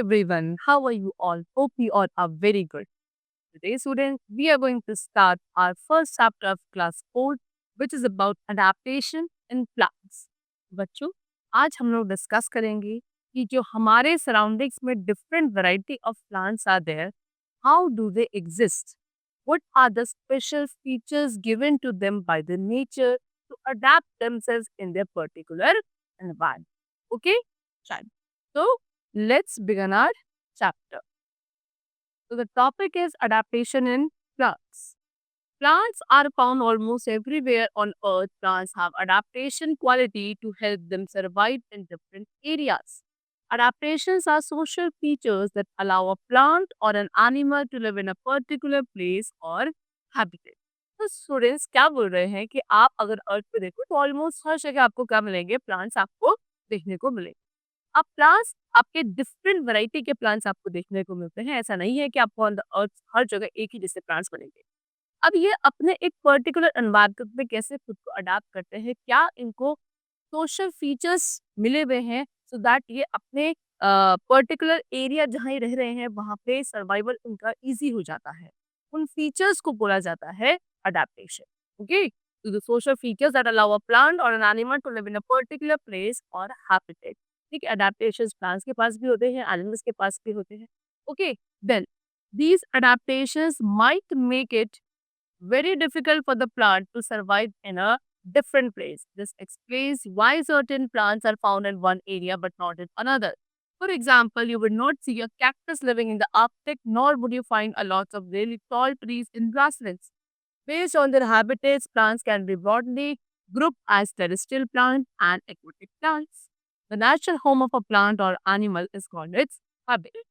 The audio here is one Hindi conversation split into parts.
everyone. How are you all? Hope you all are very good. Today, students, we are going to start our first chapter of class 4, which is about adaptation in plants. बच्चों, आज हम लोग डिस्कस करेंगे कि जो हमारे सराउंडिंग्स में different variety of plants are there, how do they exist? What are the special features given to them by the nature to adapt themselves in their particular environment? Okay, chalo. So let's begin our chapter. So the topic is adaptation in plants. Plants are found almost everywhere on earth. Plants have adaptation quality to help them survive in different areas. Adaptations are social features that allow a plant or an animal to live in a particular place or habitat. तो स्टूडेंट्स क्या बोल रहे हैं कि आप अगर अर्थ पे देखो तो ऑलमोस्ट हर जगह आपको क्या मिलेंगे, प्लांट्स आपको देखने को मिलेंगे। अब प्लांट्स आपके डिफरेंट वैरायटी के प्लांट्स आपको देखने को मिलते हैं। ऐसा नहीं है कि आपको ऑन द अर्थ हर जगह एक ही जैसे प्लांट्स मिलेंगे। अब ये अपने एक पर्टिकुलर एनवायरनमेंट में कैसे खुद को अडाप्ट करते हैं, क्या इनको सोशल फीचर्स मिले हुए हैं सो दैट ये अपने पर्टिकुलर एरिया जहाँ ये रह रहे हैं वहाँ पे सर्वाइवल उनका इजी हो जाता है। उन फीचर्स को बोला जाता है अडेप्टेशन। ओके, तो the social features that allow a plant or an animal to live in a particular place or habitat. ठीक है, अडेप्टेशंस प्लांट्स के पास भी होते हैं, एनिमल्स के पास भी होते हैं। Okay, then these adaptations might make it very difficult for the plant to survive in a different place. This explains why certain plants are found in one area but not in another. For example, you would not see a cactus living in the Arctic, nor would you find a lot of really tall trees in grasslands. Based on their habitats, plants can be broadly grouped as terrestrial plants and aquatic plants. The natural home of a plant or animal is called its habitat.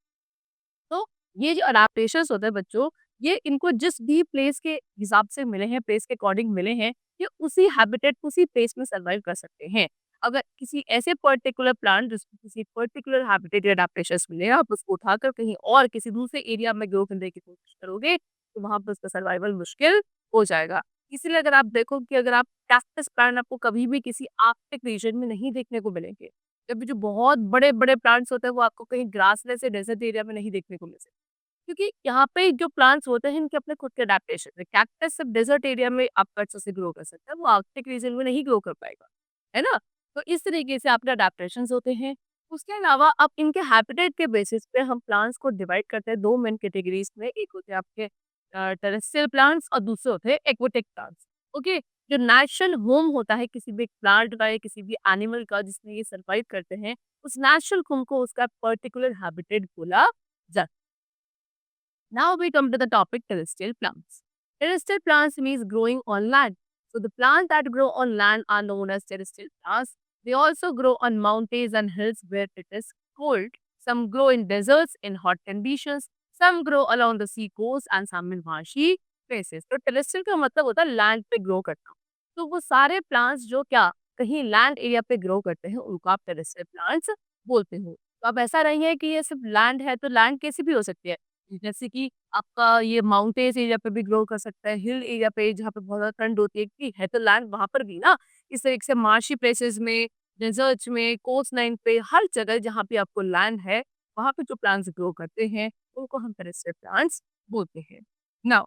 तो ये जो अडेप्टेशंस होते हैं बच्चों, ये इनको जिस भी प्लेस के हिसाब से मिले हैं, प्लेस के अकॉर्डिंग मिले हैं, ये उसी हैबिटेट, उसी प्लेस में सर्वाइव कर सकते हैं। अगर किसी ऐसे पर्टिकुलर प्लांट जिसको किसी पर्टिकुलर हैबिटेट या अडेप्टेशंस मिले हैं, आप उसको उठाकर कहीं और किसी दूसरे एरिया में ग्रो करने की कोशिश करोगे, तो वहाँ पर उसका सर्वाइवल मुश्किल हो जाएगा। इसीलिए अगर आप देखो कि अगर आप कैक्टस प्लांट आपको कभी भी किसी आर्कटिक रीजन में नहीं देखने को मिलेंगे। जब जो बहुत बड़े-बड़े प्लांट्स होते हैं वो आपको कहीं ग्रासलैंड से डेजर्ट एरिया में नहीं देखने को मिलते। क्योंकि यहाँ पे जो प्लांट्स होते हैं इनके अपने खुद के अडेप्टेशन है। कैक्टस सिर्फ डेजर्ट एरिया में आपका अच्छे से ग्रो कर सकता है, वो आर्कटिक रीजन में नहीं ग्रो कर पाएगा, है ना? तो इस तरीके से आपके अडेप्टेशंस होते हैं। उसके अलावा अब इनके हैबिटेट के बेसिस पे हम प्लांट्स को डिवाइड करते हैं 2 मेन कैटेगरीज में। एक होते हैं आपके टेरेस्ट्रियल प्लांट्स और दूसरे होते हैं एक्वाटिक प्लांट्स। ओके, जो नेचुरल होम होता है किसी भी प्लांट का या किसी भी एनिमल का जिसमें ये सर्वाइव करते हैं, उस नेचुरल होम को उसका पर्टिकुलर हैबिटेट बोला जाता है। Now we come to the topic terrestrial plants. Terrestrial plants means growing on land. So the plants that grow on land are known as terrestrial plants. They also grow on mountains and hills where it is cold. Some grow in deserts in hot conditions. Some grow along the sea coast and some in marshy places. तो terrestrial का मतलब होता है land पे grow करना। तो वो सारे plants जो क्या कहीं land area पे grow करते हैं उनको आप terrestrial plants बोलते हो। तो अब ऐसा नहीं है कि ये सिर्फ land है तो land कैसी भी हो सकती है। जैसे कि आपका ये माउंटेन्स एरिया पे भी ग्रो कर सकता है, हिल एरिया पे जहाँ पे बहुत ज़्यादा ठंड होती है क्योंकि है तो लैंड वहाँ पर भी ना। इस तरीके से मार्शी प्लेसेस में, डेज़र्ट्स में, कोस्ट लाइन पे हर जगह जहाँ पे आपको लैंड है, वहाँ पे जो प्लांट्स ग्रो करते हैं, उनको हम टेरेस्ट्रियल प्लांट्स बोलते हैं। Now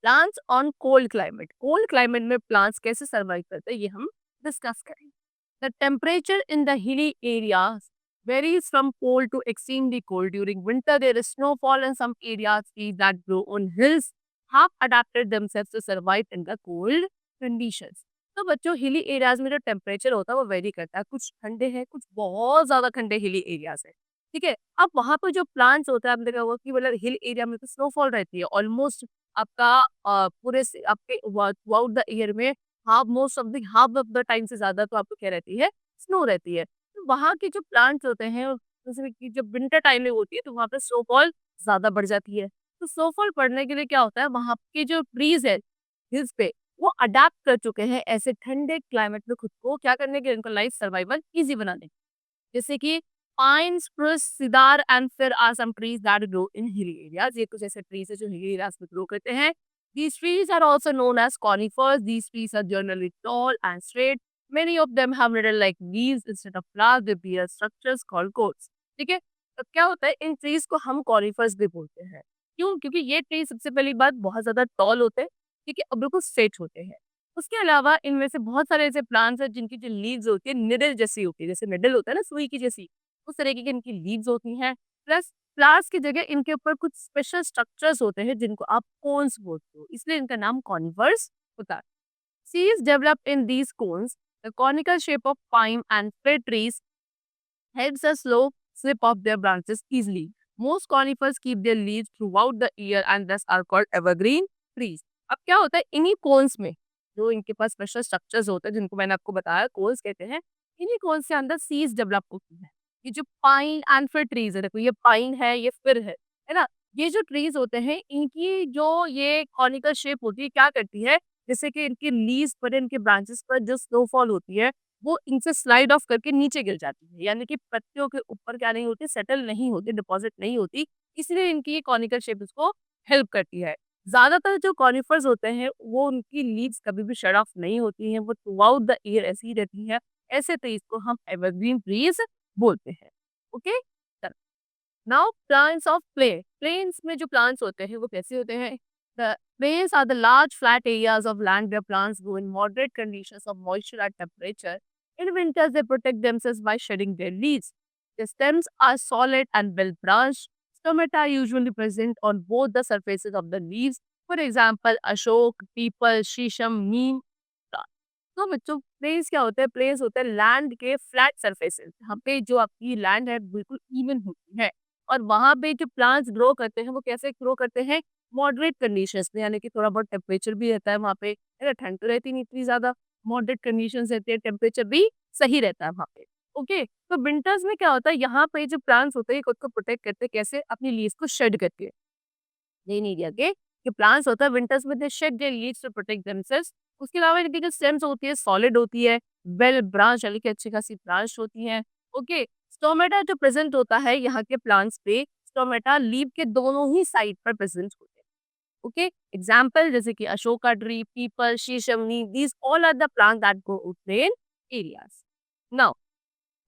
plants on cold climate में प्लांट्स कैसे सर्वाइव करते हैं ये हम डिस्कस करेंगे। The temperature in the hilly areas varies from cold to extremely cold. During winter, there is snowfall in some areas. Trees that grow on hills have adapted themselves to survive in the cold conditions. तो बच्चों हिली एरियाज में जो टेम्परेचर होता है वो वेरी करता है, कुछ ठंडे हैं, कुछ बहुत ज्यादा ठंडे हिली एरियाज है। ठीक है, अब वहां पर जो प्लांट्स होता है आपने देखा होगा कि मतलब हिल एरिया में तो स्नोफॉल रहती है ऑलमोस्ट आपका आपके थ्रू द ईयर में हाफ ऑफ द टाइम से ज्यादा तो आपको क्या रहती है, स्नो रहती है। तो वहाँ के जो प्लांट्स होते हैं जैसे कि जब विंटर टाइम में होती है तो वहाँ पे स्नोफॉल ज़्यादा बढ़ जाती है। तो स्नोफॉल पड़ने के लिए क्या होता है वहाँ के जो ट्रीज़ है हिल्स पे वो अडैप्ट कर चुके हैं ऐसे ठंडे क्लाइमेट में खुद को क्या करने के लिए उनका लाइफ सर्वाइवल ईज़ी बनाने। जैसे कि पाइन, स्प्रूस, सिदार एंड फिर are some trees that grow in hilly areas. ये कुछ ऐसे ट्रीज है जो हिली एरियाज में ग्रो करते हैं। These trees are also known as conifers. These trees are generally tall and straight. Many of them have little like leaves instead of flowers. They bear structures called cones. ठीक है, तब क्या होता है, इन ट्रीज को हम कॉनिफर्स भी बोलते हैं। क्यों? क्योंकि ये ट्री सबसे पहली बात बहुत ज्यादा टॉल होते हैं, ठीक है, और बिल्कुल स्ट्रेट होते हैं। उसके अलावा इनमें से बहुत सारे ऐसे प्लांट्स हैं जिनकी जो लीव्स होती है निडल जैसी होती है, जैसे निडल होता है ना सुई की जैसी, उस तरीके की इनकी लीव्स होती हैं। प्लस फ्लावर्स की जगह इनके ऊपर कुछ स्पेशल स्ट्रक्चर्स होते हैं जिनको आप कोन्स बोलते हो, इसलिए इनका नाम कॉनिफर्स होता है। Seeds developed in these cones, the conical shape of pine and fir trees helps a slow slip of their branches easily. Most conifers keep their leaves throughout the year and thus are called evergreen trees. अब क्या होता है, इन्हीं कोन्स में जो इनके पास स्पेशल स्ट्रक्चर्स होते हैं जिनको मैंने आपको बताया कोन्स कहते हैं, इन्हीं कोन्स के अंदर सीड्स डेवलप होती है। ये जो पाइन एंड फिर ट्रीज है, देखो ये पाइन है, ये फिर है ना, ये जो ट्रीज होते हैं इनकी जो ये कॉनिकल शेप होती है क्या करती है, जैसे कि इनके लीव्स पर, इनके ब्रांचेस पर जो स्नोफॉल होती है वो इनसे स्लाइड ऑफ करके नीचे गिर जाती है, यानी कि पत्तियों के ऊपर क्या नहीं होती, सेटल नहीं होती, डिपॉजिट नहीं होती, इसलिए इनकी ये कॉनिकल शेप इसको हेल्प करती है। ज्यादातर जो कॉनिफर्स होते हैं वो उनकी लीव्स कभी भी शट ऑफ नहीं होती हैं, वो थ्रू आउट द ईयर ऐसी ही रहती है। ऐसे ट्रीज को हम एवरग्रीन ट्रीज बोलते हैं। Okay, now plants of plains में जो प्लांट्स होते हैं वो कैसे होते हैं? The plains are the large flat areas of land where plants grow in moderate conditions of moisture and temperature. In winters, they protect themselves by shedding their leaves. The stems are solid and well branched. Stomata are usually present on both the surfaces of the leaves. For example, ashok, peepal, shisham, neem. तो बच्चों प्लेन्स क्या होते हैं? प्लेन्स होते हैं लैंड के फ्लैट सरफेसेस, जहाँ पे जो आपकी लैंड है बिल्कुल इवन होती है, और वहाँ पे जो प्लांट्स ग्रो करते हैं वो कैसे ग्रो करते हैं? मॉडरेट कंडीशंस में, यानी कि थोड़ा बहुत टेम्परेचर भी रहता है वहाँ पे, है ना, ठंड तो रहती नहीं इतनी ज्यादा, मॉडरेट कंडीशंस रहती है, टेम्परेचर भी सही रहता है वहाँ पे। ओके, तो विंटर्स में क्या होता है, यहाँ पे जो प्लांट्स होते हैं खुद को प्रोटेक्ट करते हैं कैसे? अपनी लीव्स को शेड करके। रेन एरिया के जो प्लांट्स होता है विंटर्स में they shed their leaves to protect themselves. उसके अलावा इनकी जो स्टेम्स होती है सॉलिड होती है, वेल ब्रांच यानी कि अच्छी खासी ब्रांच होती है। ओके, स्टोमेटा जो प्रेजेंट होता है यहाँ के प्लांट्स पे, स्टोमेटा लीव के दोनों ही साइड पर प्रेजेंट होते हैं। ओके, एग्जाम्पल जैसे कि Ashoka tree, peepal, sheesham, neem, these all are the plant that grow in plain areas. Now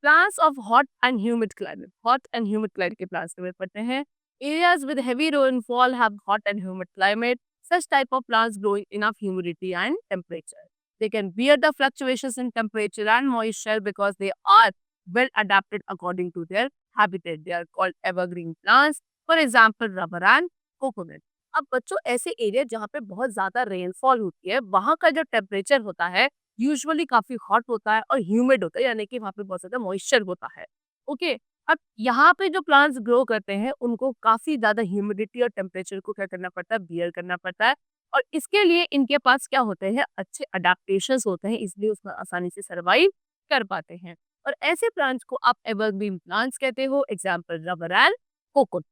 plants of hot and humid climate. Hot and humid climate के plants के बारे में पढ़ते हैं। Areas with heavy rainfall have hot and humid climate. Such type of plants grow in enough humidity and temperature. They can bear the fluctuations in temperature and moisture because they are well adapted according to their habitat. They are called evergreen plants. For example, rubber and coconut. अब बच्चों ऐसे एरिया जहाँ पे बहुत ज्यादा रेनफॉल होती है वहाँ का जो टेम्परेचर होता है यूजुअली काफी हॉट होता है और ह्यूमिड होता है, यानी कि वहाँ पे बहुत ज्यादा मॉइस्चर होता है। ओके, अब यहाँ पे जो प्लांट्स ग्रो करते हैं उनको काफी ज्यादा ह्यूमिडिटी और टेम्परेचर को क्या करना पड़ता है? बियर करना पड़ता है, और इसके लिए इनके पास क्या होते हैं? अच्छे अडेप्टेशन होते हैं, इसलिए उसमें आसानी से सर्वाइव कर पाते हैं। और ऐसे प्लांट्स को आप एवरग्रीन प्लांट्स कहते हो। Example rubber and coconut.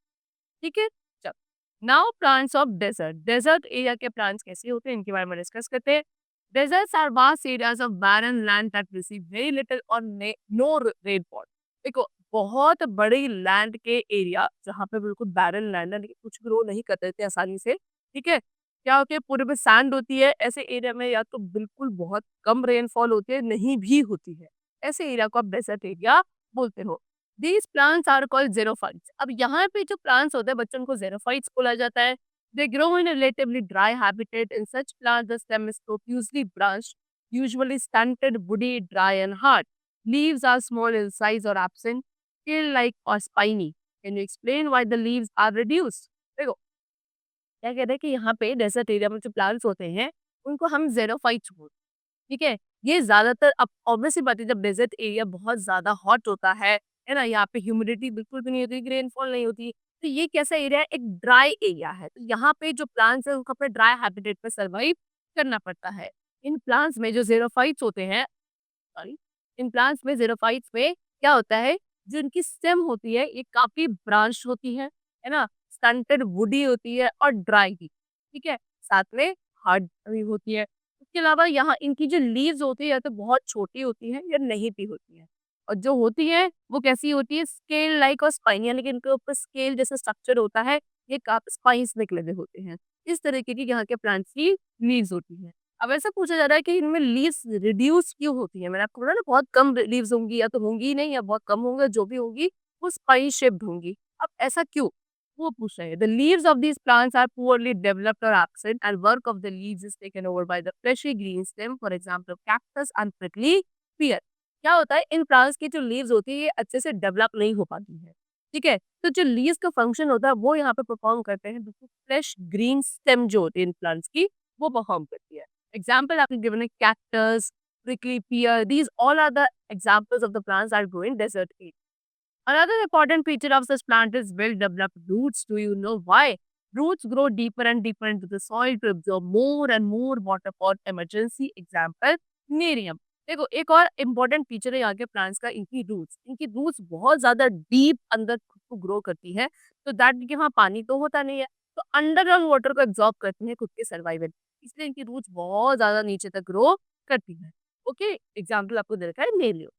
ठीक है, चलो now plants of desert. Desert area के प्लांट्स कैसे होते हैं इनके बारे में डिस्कस करते हैं। Deserts are vast areas of barren land that receive very little or no rainfall. देखो बहुत बड़ी लैंड के एरिया जहाँ पे बिल्कुल बैरन लैंड है, लेकिन कुछ ग्रो नहीं कर देते आसानी से, ठीक है, क्या होती है पूरे में सैंड होती है, ऐसे एरिया में या तो बिल्कुल बहुत कम रेनफॉल होती है, नहीं भी होती है, ऐसे एरिया को आप डेजर्ट एरिया बोलते हो। These plants are called xerophytes. अब यहाँ पे जो प्लांट्स होते हैं बच्चों को जेरोफाइट्स बोला जाता है। They grow in a relatively dry habitat. In such plants, the stem is profusely branched, usually stunted, woody, dry, and hard. Leaves are small in size or absent, scale-like or spiny. Can you explain why the leaves are reduced? देखो क्या कहते हैं कि यहाँ पे डेजर्ट एरिया में जो प्लांट्स होते हैं उनको हम जेरोफाइट्स बोलते हैं, ठीक है। ये ज्यादातर अब ऑब्वियसली बात है, जब डेजर्ट एरिया बहुत ज्यादा हॉट होता है ना, यहाँ पे ह्यूमिडिटी बिल्कुल भी नहीं होती, रेनफॉल नहीं होती, तो ये कैसा एरिया है? एक ड्राई एरिया है, तो यहाँ पे जो प्लांट्स है उनको अपने ड्राई हैबिटेट पे सर्वाइव करना पड़ता है। इन प्लांट्स में जो जेरोफाइट्स होते हैं, सॉरी, इन प्लांट्स में जेरोफाइट्स में क्या होता है, जो इनकी स्टेम होती है ये काफी ब्रांच होती है ना, स्टंटेड वुडी होती है और ड्राई भी, ठीक है, साथ में हार्ड भी होती है। इसके अलावा यहाँ इनकी जो लीव्स होती है या तो बहुत छोटी होती है या नहीं भी होती है, और जो होती है वो कैसी होती है? स्केल लाइक और स्पाइन, यानी कि इनके ऊपर स्केल जैसा स्ट्रक्चर होता है, ये काफी स्पाइस निकले हुए होते हैं। इस तरीके की यहाँ के प्लांट्स की लीव्स होती है। अब ऐसा पूछा जा रहा है कि इनमें लीव्स रिड्यूस क्यों होती है? मैंने आपको बोला ना बहुत कम लीव्स होंगी, या तो होंगी ही नहीं या बहुत कम होंगे, जो भी होगी वो स्पाई शेप्ड होंगी। अब ऐसा क्यों? वो पूछ रहे हैं। The leaves of these plants are poorly developed or absent and work of the leaves is taken over by the fleshy green stem, for example cactus and prickly pear. क्या होता है, इन प्लांट्स की जो लीव्स होती है ये अच्छे से डेवलप नहीं हो पाती है। ठीक है, तो जो लीव्स का फंक्शन होता है वो यहाँ पे परफॉर्म करते हैं, बिल्कुल फ्रेश ग्रीन स्टेम जो होती है इन प्लांट्स की वो परफॉर्म करती है। एग्जाम्पल आपने गिवन है cactus, prickly pear. These all are the examples of the plants that grow in desert area. Another important feature of this plant is well-developed roots. Do you know why? Roots grow deeper and deeper into the soil to absorb more and more water for emergency. Example, nerium. देखो एक और इम्पोर्टेंट फीचर है यहाँ के प्लांट्स का, इनकी रूट्स बहुत ज्यादा डीप अंदर खुद को ग्रो करती है, तो दैट कि वहाँ पानी तो होता नहीं है, तो अंडरग्राउंड वाटर को एब्जॉर्ब करती है खुद के सर्वाइवल, इसलिए इनकी रूट्स बहुत ज्यादा नीचे तक ग्रो करती है। ओके, एग्जाम्पल आपको दे रखा है nerium.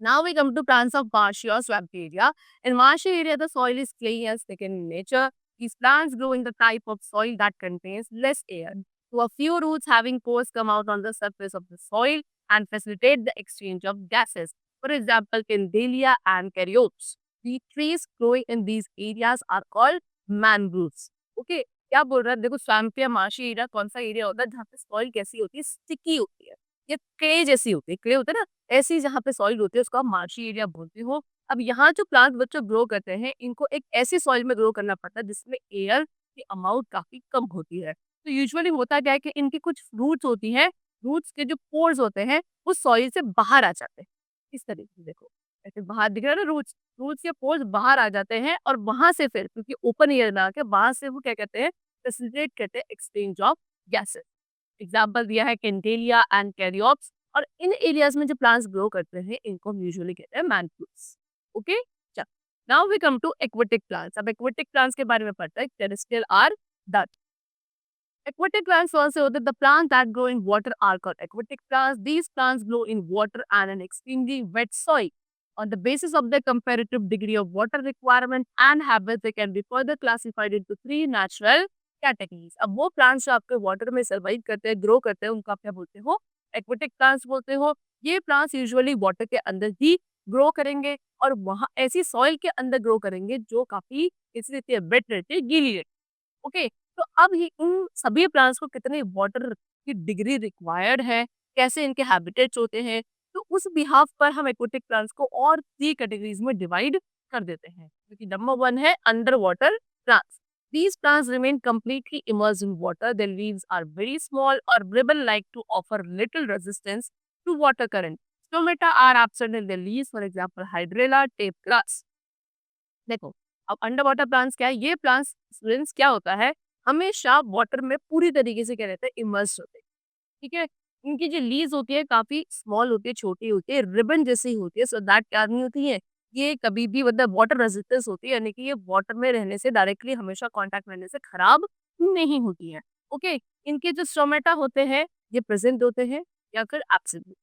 Now we come to plants of marshy or swampy area. In marshy area, the soil is clay and thick in nature. These plants grow in the type of soil that contains less air. So a few roots having pores come out on the surface of the soil and facilitate the exchange of gases. For example, Candelia and Caryopsis. The trees growing in these areas are called mangroves. Okay, क्या बोल रहा है? देखो स्वैम्प या मार्शी एरिया कौन सा एरिया होता है जहाँ पे सॉइल कैसी होती है, स्टिकी होती है, ये क्ले जैसी होती है, क्ले होता है ना, ऐसी जहाँ पे सॉइल होती है उसको आप मार्शी एरिया बोलते हो। अब यहाँ जो प्लांट बच्चों ग्रो करते हैं इनको एक ऐसी सॉइल में ग्रो करना पड़ता है जिसमें एयर की अमाउंट काफी कम होती है। तो यूजुअली होता क्या है कि इनकी कुछ रूट्स होती हैं, रूट्स के जो पोर्स होते हैं उस सॉइल से बाहर आ जाते हैं। इस तरीके से देखो, ऐसे बाहर दिख रहा है ना, रूट्स रूट्स के पोर्स बाहर आ जाते हैं और वहां से फिर क्योंकि ओपन एयर ना आके वहां से वो क्या कहते हैं, फैसिलिटेट करते हैं एक्सचेंज ऑफ गैसेस। एग्जाम्पल दिया है केंटेलिया एंड कैरियोप्स, और इन एरियाज में जो प्लांट्स ग्रो करते हैं इनको हम यूजुअली कहते हैं मैनग्रोव्स। ओके, चल now we come to aquatic plants. अब एक्वेटिक प्लांट्स के बारे में पढ़ते हैं। Terrestrial are that aquatic plants also that the plants that grow in water are called aquatic plants. These plants grow in water and an extremely wet soil. On the basis of their comparative degree of water requirement and habits, they can be further classified into three natural categories. अब वो plants जो आपके water में survive करते हैं, grow करते हैं, उनको आप क्या बोलते हो? Aquatic plants बोलते हो। ये plants usually water के अंदर ही grow करेंगे और वहाँ ऐसी soil के अंदर grow करेंगे जो काफी कैसी रहती है, wet रहती है, गीली रहती है। ओके, तो अब ये इन सभी प्लांट्स को कितने वाटर की डिग्री रिक्वायर्ड है, कैसे इनके हैबिटेट्स होते हैं, तो उस बिहाफ पर हम एक्वेटिक प्लांट्स को और 3 कैटेगरीज में डिवाइड कर देते हैं। क्योंकि नंबर 1 है under water plants. These plants remain completely immersed in water. Their leaves are very small or ribbon-like to offer little resistance to water current. Stomata are absent in their leaves, for example, Hydrilla, tape grass. देखो, अब अंडर वाटर प्लांट्स क्या है, ये प्लांट्स स्टूडेंट्स क्या होता है, हमेशा वाटर में पूरी तरीके से क्या रहते हैं, इमर्स्ड होते हैं। ठीक है, इनकी जो लीव्स होती है काफी स्मॉल होती है, छोटी होती है, रिबन जैसी होती है, सो दैट क्या नहीं होती है, ये कभी भी मतलब वाटर रेजिस्टेंस होती है, यानी कि ये वाटर में रहने से डायरेक्टली हमेशा कांटेक्ट रहने से खराब नहीं होती है। ओके, इनके जो स्टोमेटा होते हैं ये प्रेजेंट होते हैं या फिर एब्सेंट।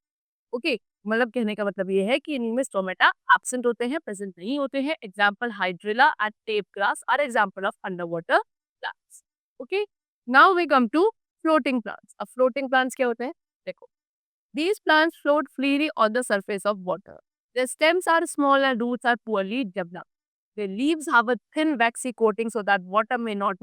ओके, मतलब कहने का मतलब ये है कि इनमें स्टोमेटा एब्सेंट होते हैं, प्रेजेंट नहीं होते हैं। Example hydrilla and tape grass are example of under water plants. Okay, now we come to floating plants. अब फ्लोटिंग प्लांट्स क्या होते हैं, देखो, these plants float freely on the surface of water. Their stems are small and roots are poorly developed. Their leaves have a thin waxy coating so that water may not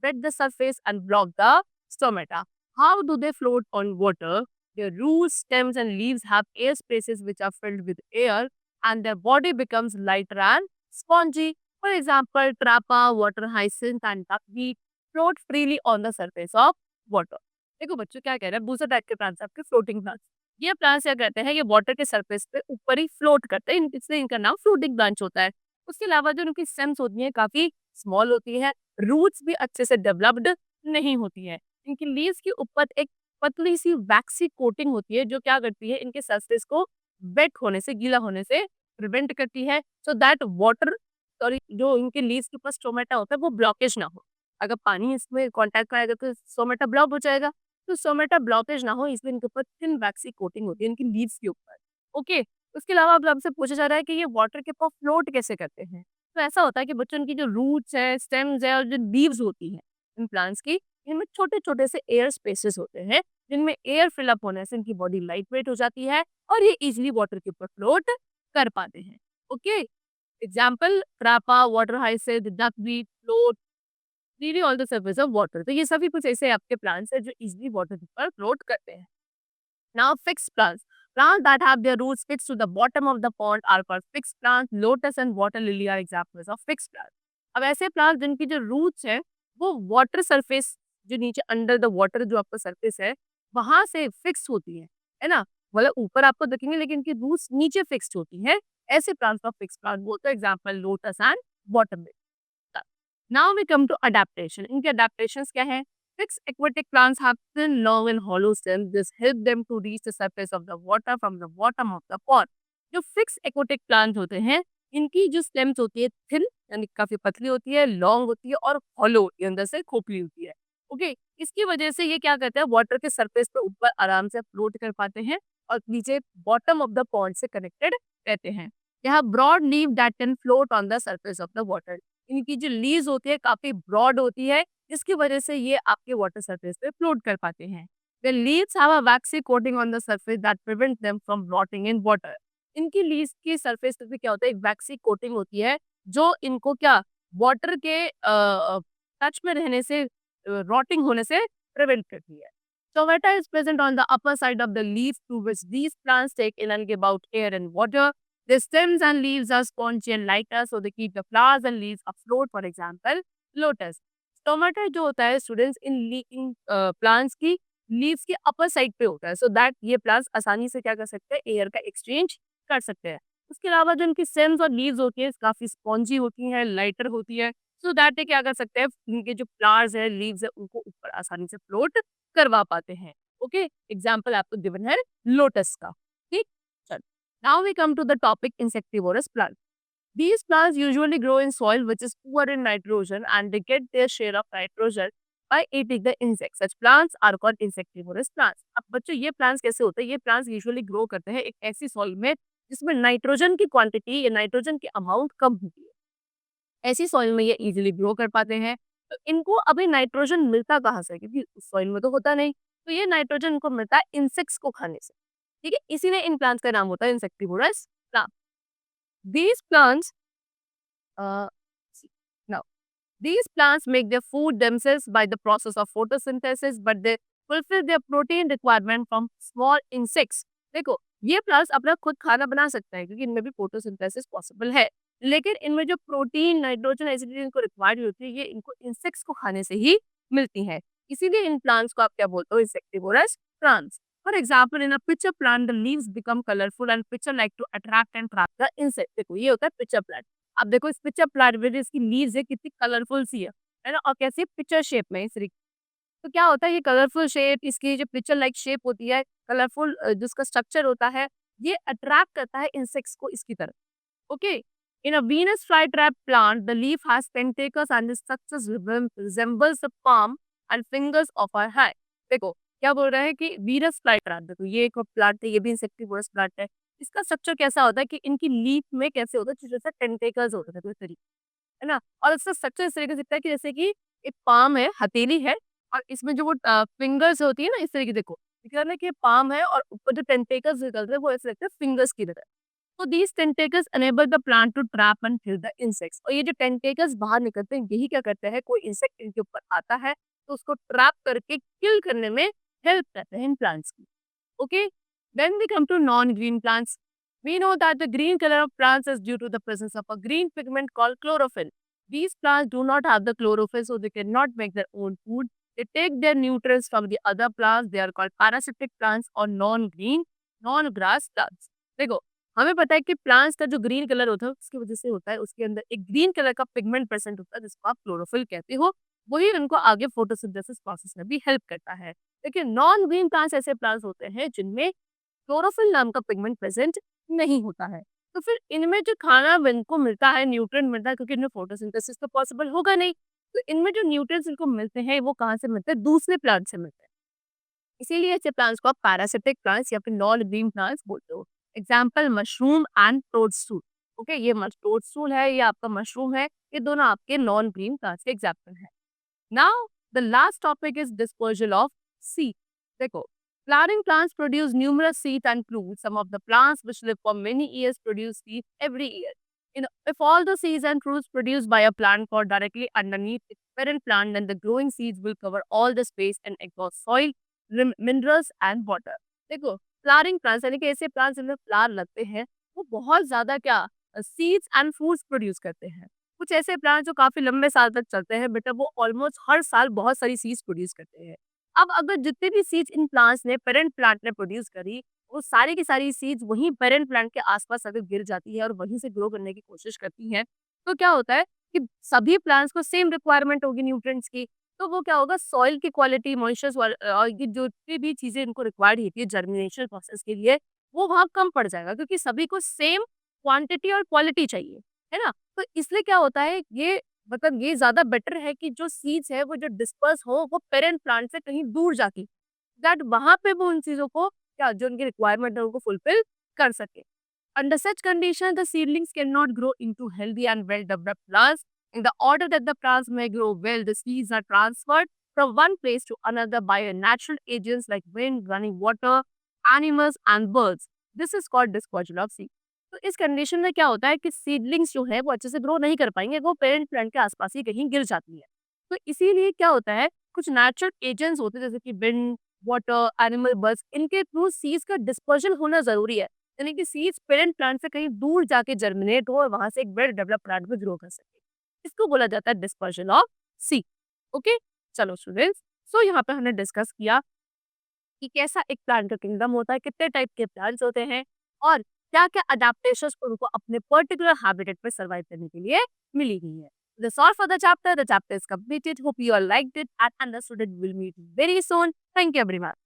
wet the surface and block the stomata. How do they float on water? Their roots, stems, and leaves have air spaces which are filled with air, and their body becomes lighter and spongy. For example, trapa, water hyacinth, and duckweed float freely on the surface of water. देखो बच्चों क्या कह रहे हैं, दूसरे टाइप के प्लांट्स आपके फ्लोटिंग प्लांट्स। ये प्लांट्स क्या करते हैं, ये वाटर के सरफेस पे ऊपर ही फ्लोट करते हैं, इसलिए इनका नाम फ्लोटिंग प्लांट्स होता है। उसके अलावा जो इनकी स्टेम्स होती हैं काफी स्मॉल होती है, रूट्स भी अच्छे से डेवलप्ड नहीं होती है। इनकी लीव्स के ऊपर एक पतली सी वैक्सी कोटिंग होती है जो क्या करती है, इनके सरफेस को वेट होने से, गीला होने से प्रिवेंट करती है, सो दैट वाटर सॉरी जो इनके लीव्स के ऊपर स्टोमेटा होता है वो ब्लॉकेज ना हो। अगर पानी इसमें कांटेक्ट में आएगा तो स्टोमेटा ब्लॉक हो जाएगा, तो स्टोमेटा ब्लॉकेज ना हो इसलिए इनके ऊपर थिन वैक्सी कोटिंग होती है इनकी लीव्स के ऊपर। ओके, उसके अलावा अब आपसे पूछा जा रहा है कि ये वाटर के ऊपर फ्लोट कैसे करते हैं। तो ऐसा होता है कि बच्चों की जो रूट्स है, स्टेम्स है और जो लीव्स होती हैं इन प्लांट्स की, इनमें छोटे छोटे से एयर स्पेसेस होते हैं जिनमें एयर फिलअप होने से इनकी बॉडी लाइट वेट हो जाती है और ये इजिली वाटर के ऊपर फ्लोट कर पाते हैं। Okay, example crapa, water hyacinth, duckweed, float, freely on the surface of water. तो ये सभी कुछ ऐसे आपके प्लांट्स हैं जो इजिली वाटर पर फ्लोट करते हैं। Now, fixed plants. Plants that have their roots fixed to the bottom of the pond are called fixed plants. Lotus and water lily are examples of fixed plants. अब ऐसे प्लांट जिनकी जो रूट्स है वो वाटर सरफेस, जो नीचे अंडर द वाटर जो आपका सरफेस है वहां से फिक्स होती है ना। मतलब ऊपर आपको दिखेंगे लेकिन इनकी रूट्स नीचे फिक्स्ड होती है। ऐसे प्लांट्स का फिक्स प्लांट बोलते हैं। Example lotus and water. Now we come to adaptation. इनके adaptations क्या है? Fixed aquatic plants have thin, long and hollow stems. This help them to reach the surface of the water from the bottom of the pond. जो fixed aquatic plants होते हैं, इनकी जो stems होती है thin यानी काफी पतली होती है, long होती है और hollow होती है, अंदर से खोखली होती है। ओके, इसकी वजह से ये क्या करते हैं, वाटर के सरफेस पे ऊपर आराम से फ्लोट कर पाते हैं और नीचे बॉटम ऑफ द पॉन्ड से कनेक्टेड रहते हैं। यहाँ broad leave that can float on the surface of the water. इनकी जो लीव्स होती है काफी ब्रॉड होती है, जिसकी वजह से ये आपके वाटर सरफेस पे फ्लोट कर पाते हैं। The leaves have a waxy coating on the surface that prevents them from rotting in water. इनकी लीव्स की सरफेस पे क्या होता है, एक वैक्सी कोटिंग होती है जो इनको क्या वाटर के टच में रहने से, रॉटिंग होने से प्रिवेंट करती है। Stomata is present on the upper side of the leaf through which these plants take in and give out air and water. The stems and leaves are spongy and lighter, so they keep the flowers and leaves afloat. For example, lotus. Stomata जो होता है स्टूडेंट्स इन प्लांट्स की लीव्स की अपर साइड पे होता है, सो दैट ये प्लांट्स आसानी से क्या कर सकते हैं, एयर का एक्सचेंज कर सकते हैं। उसके अलावा जो इनकी स्टेम्स और लीव्स होती है काफी स्पॉन्जी होती हैं, लाइटर होती है, सो दैट ये क्या कर सकते हैं, इनके जो फ्लावर्स है, लीव्स है, उनको ऊपर आसानी से फ्लोट करवा पाते हैं। ओके, एग्जाम्पल आपको गिवन है लोटस का। ठीक, चलो। Now we come to the topic insectivorous plants. These plants usually grow in soil which is poor in nitrogen and they get their share of nitrogen by eating the insects. Such plants are called insectivorous plants. अब बच्चों ये plants कैसे होते हैं? ये plants usually grow करते हैं एक ऐसी soil में जिसमें नाइट्रोजन की क्वांटिटी या नाइट्रोजन की अमाउंट कम होती है। ऐसी सॉइल में ये इजीली ग्रो कर पाते हैं। तो इनको अभी नाइट्रोजन मिलता कहाँ से? क्योंकि उस सॉइल में तो होता नहीं। तो ये नाइट्रोजन इनको मिलता है इंसेक्ट्स को खाने से। ठीक है, इसीलिए इन प्लांट्स का नाम होता है insectivorous plant. These plants, uh, now these plants make their food themselves by the process of photosynthesis, but they fulfill their protein requirement from small insects. देखो, ये प्लांट्स अपना खुद खाना बना सकते हैं क्योंकि इनमें भी फोटोसिंथेसिस पॉसिबल है, लेकिन इनमें जो प्रोटीन, नाइट्रोजन, एसिडिटी इनको रिक्वायर्ड होती है, ये इनको इंसेक्ट्स को खाने से ही मिलती है। इसीलिए इन प्लांट्स को आप क्या बोलते हो, insectivorous plants. For example, in a pitcher plant the leaves become colourful and pitcher like to attract and trap the insect. देखो, ये होता है पिक्चर प्लांट। अब देखो इस पिक्चर प्लांट में जो इसकी लीव्स है कितनी कलरफुल सी है ना, और कैसी पिक्चर शेप में है इस तरीके। तो क्या होता है, ये कलरफुल शेप, इसकी जो पिक्चर लाइक शेप होती है, कलरफुल जिसका स्ट्रक्चर होता है, ये अट्रैक्ट करता है इंसेक्ट्स को इसकी तरफ। Okay. In a Venus flytrap plant, the leaf has tentacles and the structure resembles the palm and fingers of our hand. देखो क्या बोल रहा है कि वीनस फ्लाइट्रैप, देखो ये एक प्लांट है, ये भी इंसेक्टिवोरस प्लांट है। इसका स्ट्रक्चर कैसा होता है कि इनकी लीफ में कैसे होता है, जैसे टेंटेकल्स होते हैं तो इस तरीके, है ना। और इसका स्ट्रक्चर इस तरीके से दिखता है कि जैसे कि एक पाम है, हथेली है, और इसमें जो वो फिंगर्स होती है ना, इस तरीके देखो दिख रहा है कि पाम है और ऊपर जो टेंटेकल्स निकलते हैं वो ऐसे लगता है फिंगर्स की तरह। तो these tentacles enable the plant to trap and kill the insects. और ये जो टेंटेकल्स बाहर निकलते हैं, यही क्या करते हैं, कोई इंसेक्ट इनके ऊपर आता है तो उसको ट्रैप करके किल करने में हेल्प करते हैं इन प्लांट्स की। Okay, then we come to non green plants. We know that the green color of plants is due to the presence of a green pigment called chlorophyll. These plants do not have the chlorophyll, so they cannot make their own food. They take their nutrients from the other plants. They are called parasitic plants or non-green, non-grass plants. देखो, हमें पता है कि प्लांट्स का जो ग्रीन कलर होता है उसकी वजह से होता है, उसके अंदर एक ग्रीन कलर का पिगमेंट प्रेजेंट होता है जिसको आप क्लोरोफिल कहते हो। वही उनको आगे फोटोसिंथेसिस प्रोसेस में भी हेल्प करता है। लेकिन नॉन ग्रीन प्लांट्स ऐसे प्लांट्स होते हैं जिनमें क्लोरोफिल नाम का पिगमेंट प्रेजेंट नहीं होता है। तो फिर इनमें जो खाना इनको मिलता है, न्यूट्रिएंट मिलता है, क्योंकि इनमें फोटोसिंथेसिस तो पॉसिबल होगा नहीं, तो इनमें जो न्यूट्रिएंट्स इनको मिलते हैं वो कहाँ से मिलते हैं, दूसरे प्लांट से मिलते हैं। इसीलिए ऐसे प्लांट्स को आप पैरासिटिक प्लांट्स या फिर नॉन ग्रीन प्लांट्स बोलते हो। Example mushroom and toadstool. Okay, ये टोडस्टूल है, ये आपका मशरूम है, ये दोनों आपके नॉन ग्रीन प्लांट्स के एग्जाम्पल है। Now the last topic is disposal of seed. देखो, flowering plants produce numerous seeds and fruits. Some of the plants which live for many years produce seeds every year. If all the seeds and fruits produced by a plant fall directly underneath its parent plant, then the growing seeds will cover all the space and exhaust soil, minerals and water. देखो, फ्लावरिंग प्लांट्स यानी कि ऐसे प्लांट्स जिनमें फ्लावर लगते हैं, वो बहुत ज्यादा क्या सीड्स एंड फ्रूट्स प्रोड्यूस करते हैं। कुछ ऐसे प्लांट जो काफी लंबे साल तक चलते हैं बेटा, वो ऑलमोस्ट हर साल बहुत सारी सीड्स प्रोड्यूस करते हैं। अब अगर जितने भी सीड्स इन प्लांट्स ने पेरेंट प्लांट ने प्रोड्यूस करी, वो सारी की सारी सीड्स वहीं पेरेंट प्लांट के आसपास अगर गिर जाती है और वहीं से ग्रो करने की कोशिश करती हैं, तो क्या होता है कि सभी प्लांट्स को सेम रिक्वायरमेंट होगी न्यूट्रिएंट्स की। तो वो क्या होगा, सॉइल की क्वालिटी, मॉइस्चर और ये जो जितनी भी चीजें इनको रिक्वायर्ड होती है जर्मिनेशन प्रोसेस के लिए, वो वहाँ कम पड़ जाएगा क्योंकि सभी को सेम क्वांटिटी और क्वालिटी चाहिए, है ना? तो इसलिए क्या होता है, ये मतलब ये ज़्यादा बेटर है कि जो सीड्स है वो जो डिस्पर्स हो वो पेरेंट प्लांट से कहीं दूर जाके, दैट वहाँ पे वो उन चीज़ों को क्या जो उनकी रिक्वायरमेंट है उनको फुलफिल कर सके। Under such conditions, the seedlings cannot grow into healthy and well-developed plants. In the order that the plants may grow well, the seeds are transferred from one place to another by a natural agents like wind, running water, animals and birds. This is called dispersal of seed. तो इस कंडीशन में क्या होता है कि सीडलिंग्स जो है वो अच्छे से ग्रो नहीं कर पाएंगे, वो पेरेंट प्लांट के आसपास ही कहीं गिर जाती है। तो इसीलिए क्या होता है, कुछ नेचुरल एजेंट्स होते हैं जैसे कि विंड, वाटर, एनिमल, बर्ड्स, इनके थ्रू सीड्स का डिस्पर्जन होना जरूरी है, यानी कि सीड्स पेरेंट प्लांट से कहीं दूर जाके जर्मिनेट हो और वहां से एक वेल डेवलप प्लांट में ग्रो कर सके। इसको बोला जाता है डिस्पर्जन ऑफ सीड। ओके, चलो स्टूडेंट्स, सो यहाँ पे हमने डिस्कस किया कि कैसा एक प्लांट का किंगडम होता है, कितने टाइप के प्लांट्स होते हैं और क्या-क्या अडैप्टेशंस उनको अपने पर्टिकुलर हैबिटेट पे सर्वाइव करने के लिए मिली हुई है। That's all for the chapter. The chapter is completed. Hope you all liked it and understood it. We'll meet very soon. Thank you everyone.